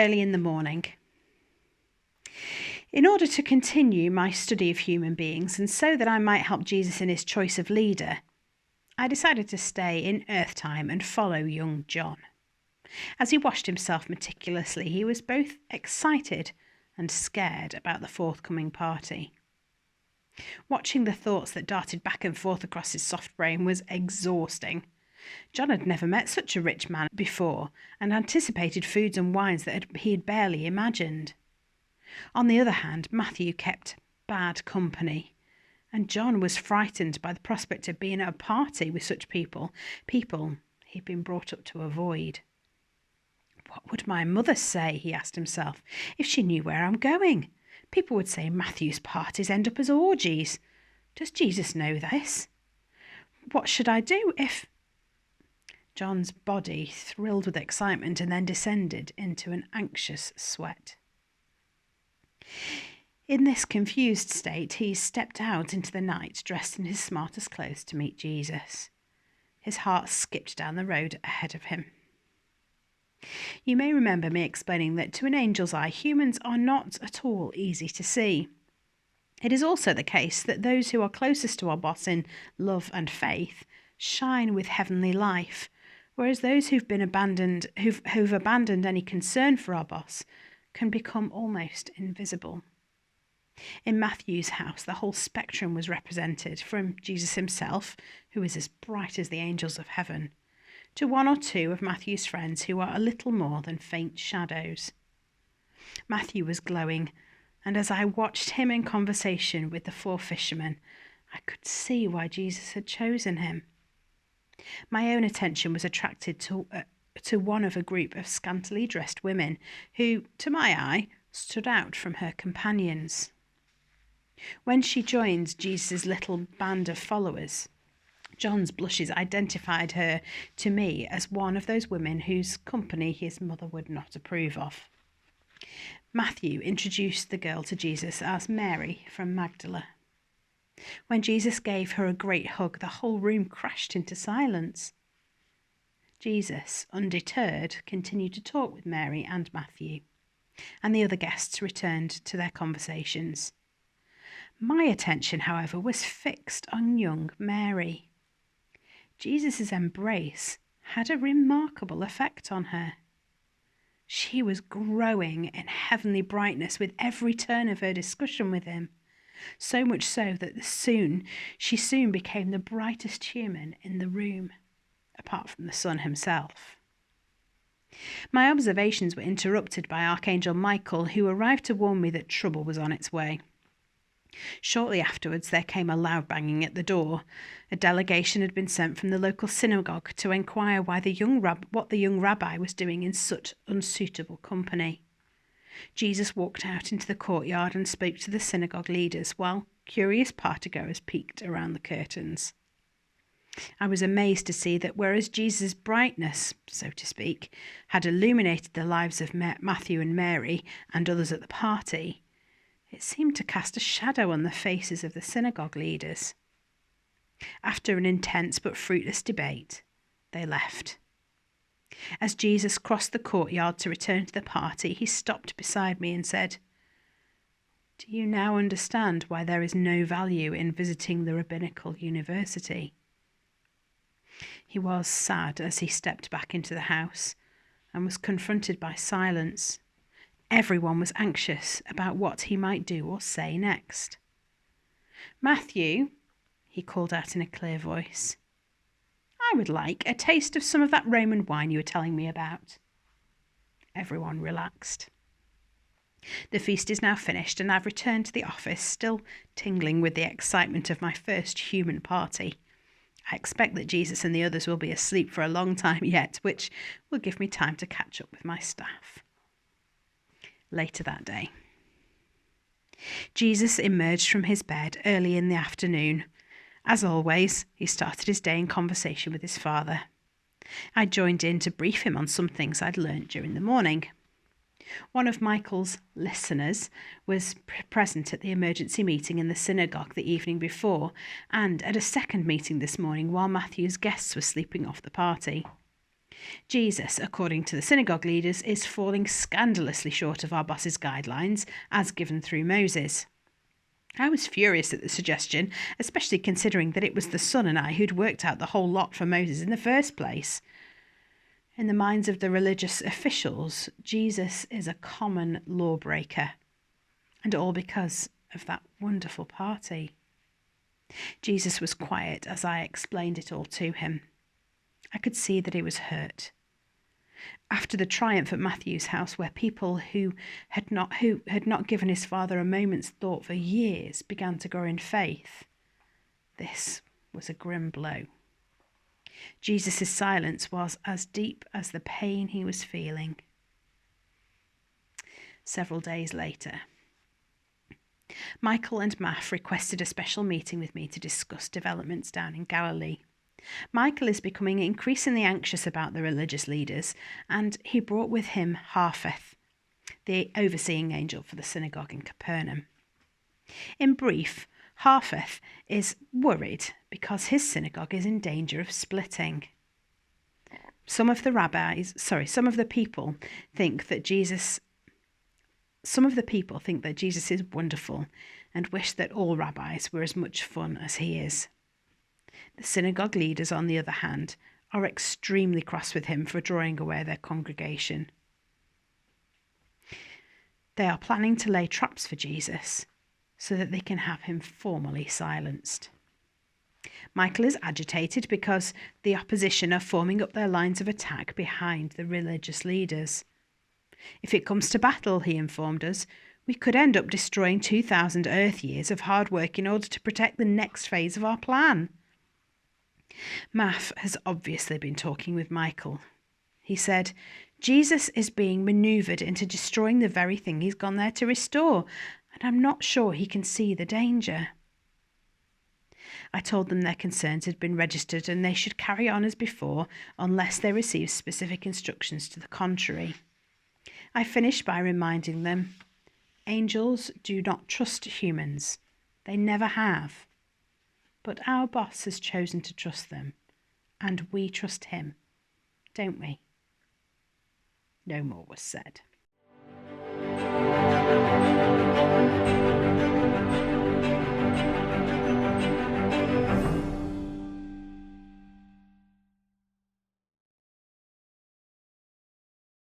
early in the morning. In order to continue my study of human beings, and so that I might help Jesus in his choice of leader, I decided to stay in Earth time and follow young John. As he washed himself meticulously, he was both excited and scared about the forthcoming party. Watching the thoughts that darted back and forth across his soft brain was exhausting. John had never met such a rich man before and anticipated foods and wines that he had barely imagined. On the other hand, Matthew kept bad company, and John was frightened by the prospect of being at a party with such people he'd been brought up to avoid. What would my mother say, he asked himself, if she knew where I'm going? People would say Matthew's parties end up as orgies. Does Jesus know this? What should I do if... John's body thrilled with excitement and then descended into an anxious sweat. In this confused state, he stepped out into the night, dressed in his smartest clothes to meet Jesus. His heart skipped down the road ahead of him. You may remember me explaining that to an angel's eye, humans are not at all easy to see. It is also the case that those who are closest to our boss in love and faith shine with heavenly life, whereas those who've abandoned any concern for our boss can become almost invisible. In Matthew's house, the whole spectrum was represented, from Jesus himself, who is as bright as the angels of heaven, to one or two of Matthew's friends who are a little more than faint shadows. Matthew was glowing, and as I watched him in conversation with the 4 fishermen, I could see why Jesus had chosen him. My own attention was attracted to one of a group of scantily dressed women who, to my eye, stood out from her companions. When she joined Jesus' little band of followers, John's blushes identified her to me as one of those women whose company his mother would not approve of. Matthew introduced the girl to Jesus as Mary from Magdala. When Jesus gave her a great hug, the whole room crashed into silence. Jesus, undeterred, continued to talk with Mary and Matthew, and the other guests returned to their conversations. My attention, however, was fixed on young Mary. Jesus' embrace had a remarkable effect on her. She was growing in heavenly brightness with every turn of her discussion with him, so much so that she soon became the brightest human in the room, apart from the sun himself. My observations were interrupted by Archangel Michael, who arrived to warn me that trouble was on its way. Shortly afterwards, there came a loud banging at the door. A delegation had been sent from the local synagogue to inquire what the young rabbi was doing in such unsuitable company. Jesus walked out into the courtyard and spoke to the synagogue leaders, while curious partygoers peeked around the curtains. I was amazed to see that whereas Jesus' brightness, so to speak, had illuminated the lives of Matthew and Mary and others at the party, it seemed to cast a shadow on the faces of the synagogue leaders. After an intense but fruitless debate, they left. As Jesus crossed the courtyard to return to the party, he stopped beside me and said, "Do you now understand why there is no value in visiting the rabbinical university?" He was sad as he stepped back into the house and was confronted by silence. Everyone was anxious about what he might do or say next. "Matthew," he called out in a clear voice, "I would like a taste of some of that Roman wine you were telling me about." Everyone relaxed. The feast is now finished, and I've returned to the office, still tingling with the excitement of my first human party. I expect that Jesus and the others will be asleep for a long time yet, which will give me time to catch up with my staff. Later that day, Jesus emerged from his bed early in the afternoon. As always, he started his day in conversation with his father. I joined in to brief him on some things I'd learnt during the morning. One of Michael's listeners was present at the emergency meeting in the synagogue the evening before, and at a second meeting this morning while Matthew's guests were sleeping off the party. Jesus, according to the synagogue leaders, is falling scandalously short of our boss's guidelines as given through Moses. I was furious at the suggestion, especially considering that it was the son and I who'd worked out the whole lot for Moses in the first place. In the minds of the religious officials, Jesus is a common lawbreaker, and all because of that wonderful party. Jesus was quiet as I explained it all to him. I could see that he was hurt. After the triumph at Matthew's house, where people who had not given his father a moment's thought for years began to grow in faith, this was a grim blow. Jesus' silence was as deep as the pain he was feeling. Several days later, Michael and Maff requested a special meeting with me to discuss developments down in Galilee. Michael is becoming increasingly anxious about the religious leaders, and he brought with him Harpeth, the overseeing angel for the synagogue in Capernaum. In brief, Harpeth is worried because his synagogue is in danger of splitting. Some of the people think that Jesus is wonderful and wish that all rabbis were as much fun as he is. The synagogue leaders, on the other hand, are extremely cross with him for drawing away their congregation. They are planning to lay traps for Jesus so that they can have him formally silenced. Michael is agitated because the opposition are forming up their lines of attack behind the religious leaders. If it comes to battle, he informed us, we could end up destroying 2,000 Earth years of hard work in order to protect the next phase of our plan. Maff has obviously been talking with Michael. He said, Jesus is being manoeuvred into destroying the very thing he's gone there to restore, and I'm not sure he can see the danger. I told them their concerns had been registered and they should carry on as before unless they receive specific instructions to the contrary. I finished by reminding them, angels do not trust humans. They never have. But our boss has chosen to trust them, and we trust him, don't we? No more was said.